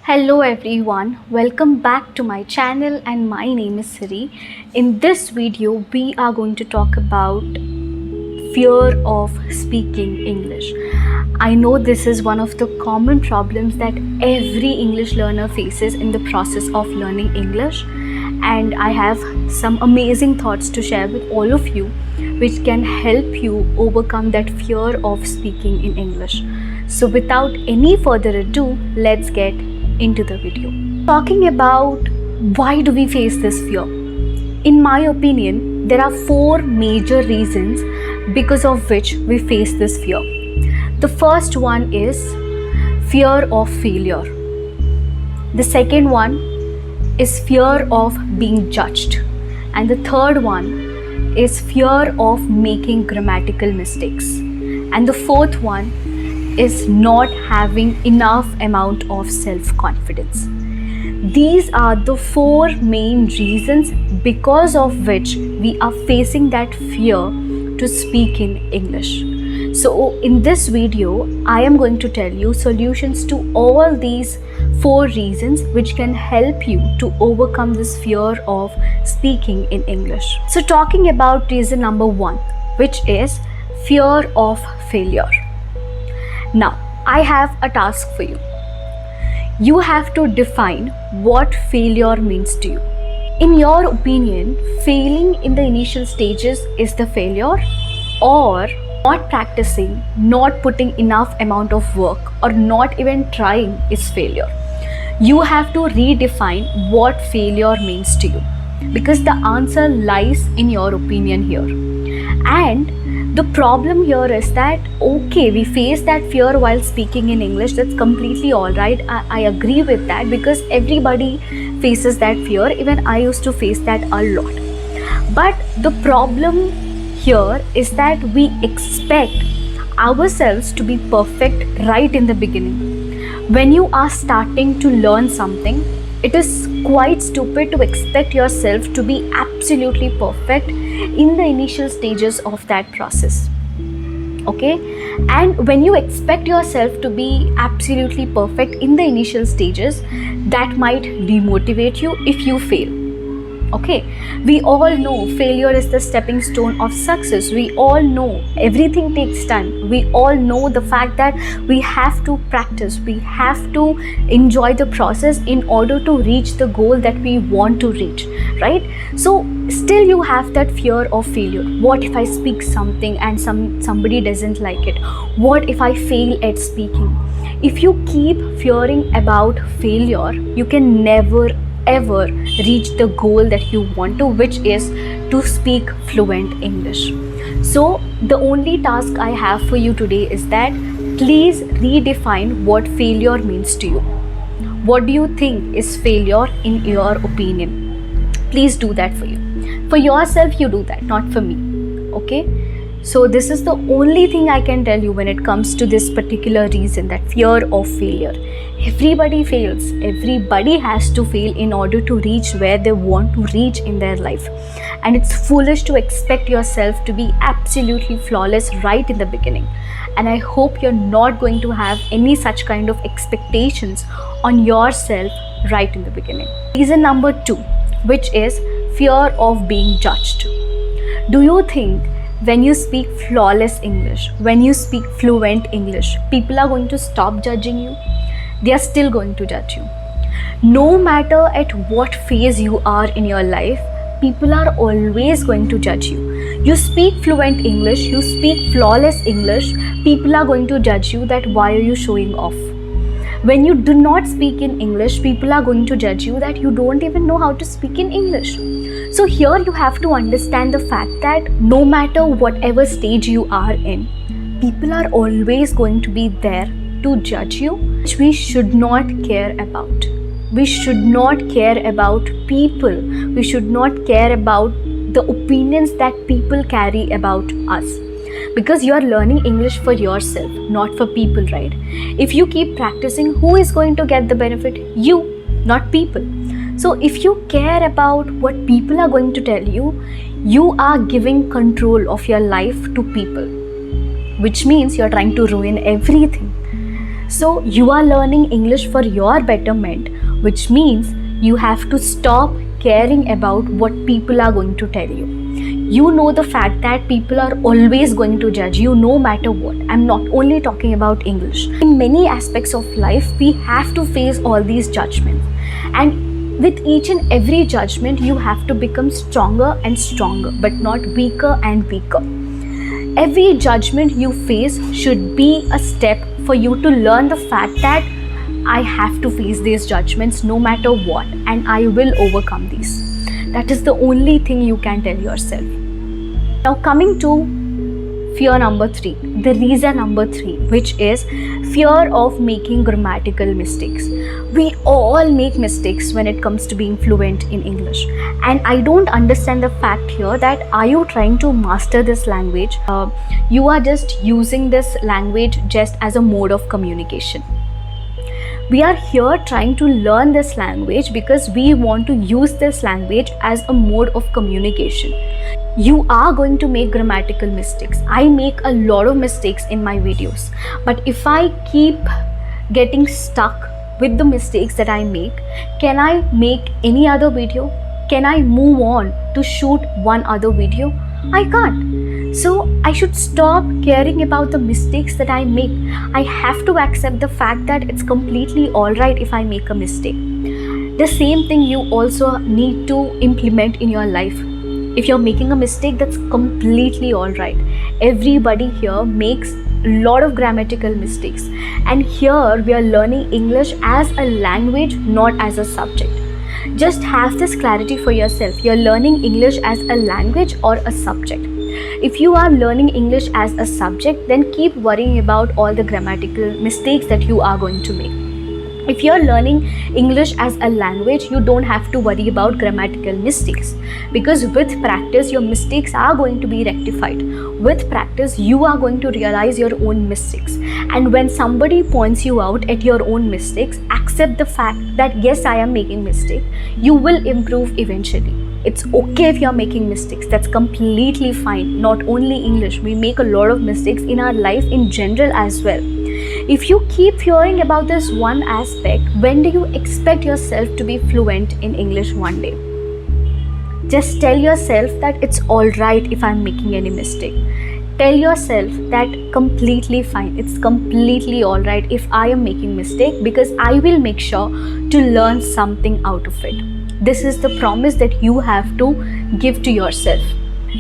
Hello everyone, welcome back to my channel and my name is Siri. In this video, we are going to talk about fear of speaking English. I know this is one of the common problems that every English learner faces in the process of learning English, and I have some amazing thoughts to share with all of you which can help you overcome that fear of speaking in English. So without any further ado, let's get into the video. Talking about why do we face this fear? In my opinion, there are four major reasons because of which we face this fear. The first one is fear of failure. The second one is fear of being judged. And the third one is fear of making grammatical mistakes. And the fourth one is not having enough amount of self-confidence. These are the four main reasons because of which we are facing that fear to speak in English. So in this video, I am going to tell you solutions to all these four reasons which can help you to overcome this fear of speaking in English. So talking about reason number one, which is fear of failure. Now, I have a task for you. You have to define what failure means to you. In your opinion, failing in the initial stages is the failure, or not practicing, not putting enough amount of work, or not even trying is failure. You have to redefine what failure means to you, because the answer lies in your opinion here. And the problem here is that, okay, we face that fear while speaking in English. That's completely all right. I agree with that because everybody faces that fear. Even I used to face that a lot. But the problem here is that we expect ourselves to be perfect right in the beginning. When you are starting to learn something, it is quite stupid to expect yourself to be absolutely perfect in the initial stages of that process. Okay? And when you expect yourself to be absolutely perfect in the initial stages, that might demotivate you if you fail. Okay, we all know failure is the stepping stone of success. We all know everything takes time. We all know the fact that we have to practice, we have to enjoy the process in order to reach the goal that we want to reach, right? So still you have that fear of failure. What if I speak something and somebody doesn't like it? What if I fail at speaking? If you keep fearing about failure, you can never ever reach the goal that you want to, which is to speak fluent English. So the only task I have for you today is that please redefine what failure means to you. What do you think is failure in your opinion? Please do that for you. For yourself, you do that, not for me. Okay? So this is the only thing I can tell you when it comes to this particular reason, that fear of failure. Everybody fails. Everybody has to fail in order to reach where they want to reach in their life. And it's foolish to expect yourself to be absolutely flawless right in the beginning. And I hope you're not going to have any such kind of expectations on yourself right in the beginning. Reason number two, which is fear of being judged. Do you think when you speak flawless English, when you speak fluent English, people are going to stop judging you? They are still going to judge you. No matter at what phase you are in your life, people are always going to judge you. You speak fluent English, you speak flawless English, people are going to judge you that why are you showing off? When you do not speak in English, people are going to judge you that you don't even know how to speak in English. So here you have to understand the fact that no matter whatever stage you are in, people are always going to be there to judge you, which we should not care about. We should not care about people. We should not care about the opinions that people carry about us. Because you are learning English for yourself, not for people, right? If you keep practicing, who is going to get the benefit? You, not people. So if you care about what people are going to tell you, you are giving control of your life to people, which means you're trying to ruin everything. So you are learning English for your betterment, which means you have to stop caring about what people are going to tell you. You know the fact that people are always going to judge you no matter what. I'm not only talking about English. In many aspects of life, we have to face all these judgments. And with each and every judgment, you have to become stronger and stronger, but not weaker and weaker. Every judgment you face should be a step for you to learn the fact that I have to face these judgments no matter what, and I will overcome these. That is the only thing you can tell yourself. Now coming to fear number 3, the reason number 3, which is fear of making grammatical mistakes. We all make mistakes when it comes to being fluent in English, and I don't understand the fact here that are you trying to master this language? You are just using this language just as a mode of communication. We are here trying to learn this language because we want to use this language as a mode of communication. You are going to make grammatical mistakes. I make a lot of mistakes in my videos. But if I keep getting stuck with the mistakes that I make, can I make any other video? Can I move on to shoot one other video? I can't. So I should stop caring about the mistakes that I make. I have to accept the fact that it's completely alright if I make a mistake. The same thing you also need to implement in your life. If you're making a mistake, that's completely alright. Everybody here makes a lot of grammatical mistakes. And here we are learning English as a language, not as a subject. Just have this clarity for yourself. You're learning English as a language or a subject. If you are learning English as a subject, then keep worrying about all the grammatical mistakes that you are going to make. If you're learning English as a language, you don't have to worry about grammatical mistakes, because with practice, your mistakes are going to be rectified. With practice, you are going to realize your own mistakes. And when somebody points you out at your own mistakes, accept the fact that yes, I am making mistake. You will improve eventually. It's okay if you're making mistakes. That's completely fine. Not only English, we make a lot of mistakes in our life in general as well. If you keep hearing about this one aspect, when do you expect yourself to be fluent in English one day? Just tell yourself that it's alright if I'm making any mistake. Tell yourself that completely fine. It's completely alright if I am making mistake, because I will make sure to learn something out of it. This is the promise that you have to give to yourself.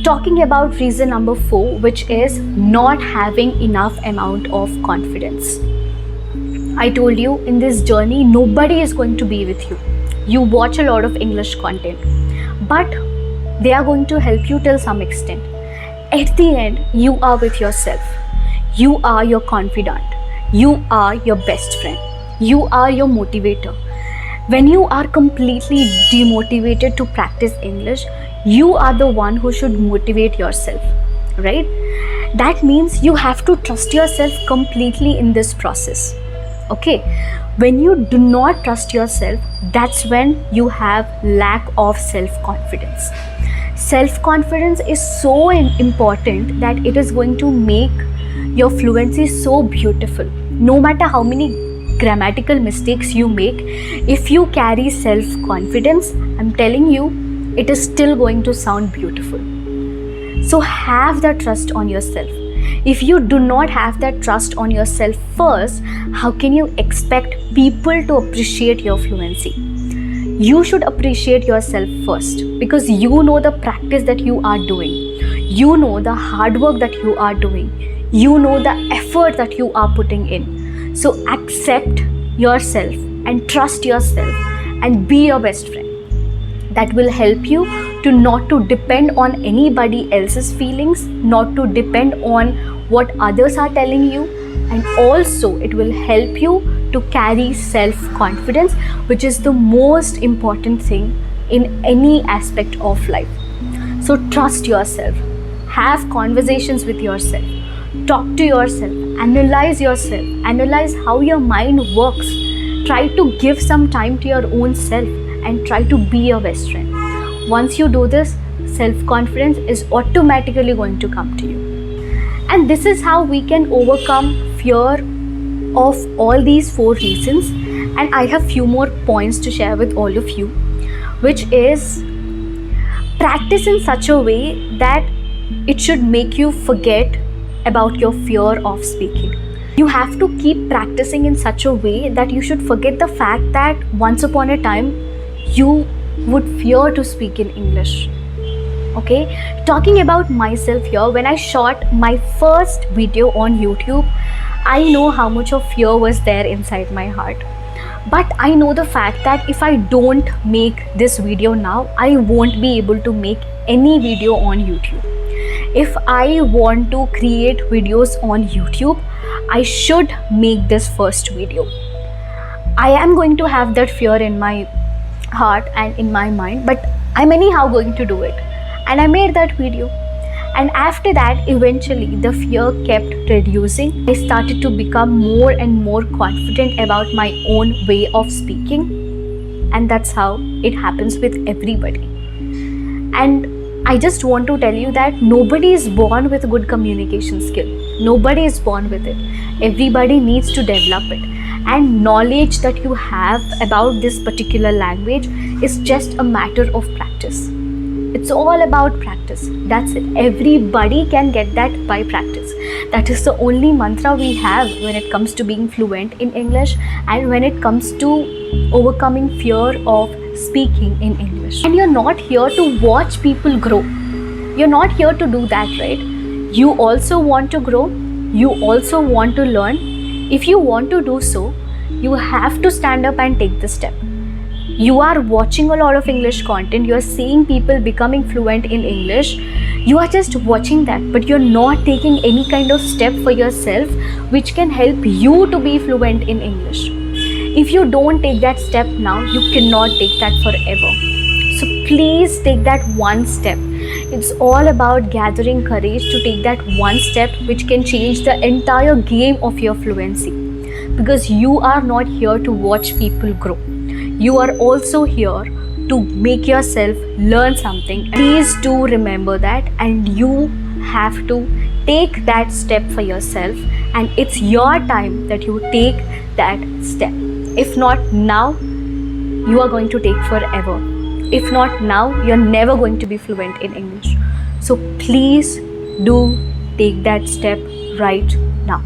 Talking about reason number 4, which is not having enough amount of confidence. I told you, in this journey, nobody is going to be with you. You watch a lot of English content, but they are going to help you till some extent. At the end, you are with yourself. You are your confidant. You are your best friend. You are your motivator. When you are completely demotivated to practice English, you are the one who should motivate yourself, right? That means you have to trust yourself completely in this process. Okay, when you do not trust yourself, that's when you have lack of self-confidence. Self-confidence is so important that it is going to make your fluency so beautiful. No matter how many grammatical mistakes you make, if you carry self-confidence, I'm telling you, it is still going to sound beautiful. So have that trust on yourself. If you do not have that trust on yourself first, how can you expect people to appreciate your fluency? You should appreciate yourself first, because you know the practice that you are doing. You know the hard work that you are doing. You know the effort that you are putting in. So accept yourself and trust yourself and be your best friend. That will help you to not to depend on anybody else's feelings, not to depend on what others are telling you, and also it will help you to carry self-confidence, which is the most important thing in any aspect of life. So trust yourself, have conversations with yourself, talk to yourself, analyze how your mind works. Try to give some time to your own self and try to be your best friend. Once you do this, self-confidence is automatically going to come to you. And this is how we can overcome fear of all these 4 reasons, and I have few more points to share with all of you, which is practice in such a way that it should make you forget about your fear of speaking. You have to keep practicing in such a way that you should forget the fact that once upon a time you would fear to speak in English. Okay, talking about myself here, when I shot my first video on YouTube, I know how much of fear was there inside my heart. But I know the fact that if I don't make this video now, I won't be able to make any video on YouTube. If I want to create videos on YouTube, I should make this first video. I am going to have that fear in my heart and in my mind, but I'm anyhow going to do it. And I made that video. And after that, eventually the fear kept reducing. I started to become more and more confident about my own way of speaking. And that's how it happens with everybody. And I just want to tell you that nobody is born with a good communication skill. Nobody is born with it. Everybody needs to develop it. And knowledge that you have about this particular language is just a matter of practice. It's all about practice. That's it. Everybody can get that by practice. That is the only mantra we have when it comes to being fluent in English and when it comes to overcoming fear of speaking in English. And you're not here to watch people grow. You're not here to do that, right? You also want to grow. You also want to learn. If you want to do so, you have to stand up and take the step. You are watching a lot of English content, you are seeing people becoming fluent in English, you are just watching that, but you're not taking any kind of step for yourself which can help you to be fluent in English. If you don't take that step now, you cannot take that forever. So please take that one step. It's all about gathering courage to take that one step which can change the entire game of your fluency. Because you are not here to watch people grow. You are also here to make yourself learn something. Please do remember that, and you have to take that step for yourself, and it's your time that you take that step. If not now, you are going to take forever. If not now, you're never going to be fluent in English. So please do take that step right now.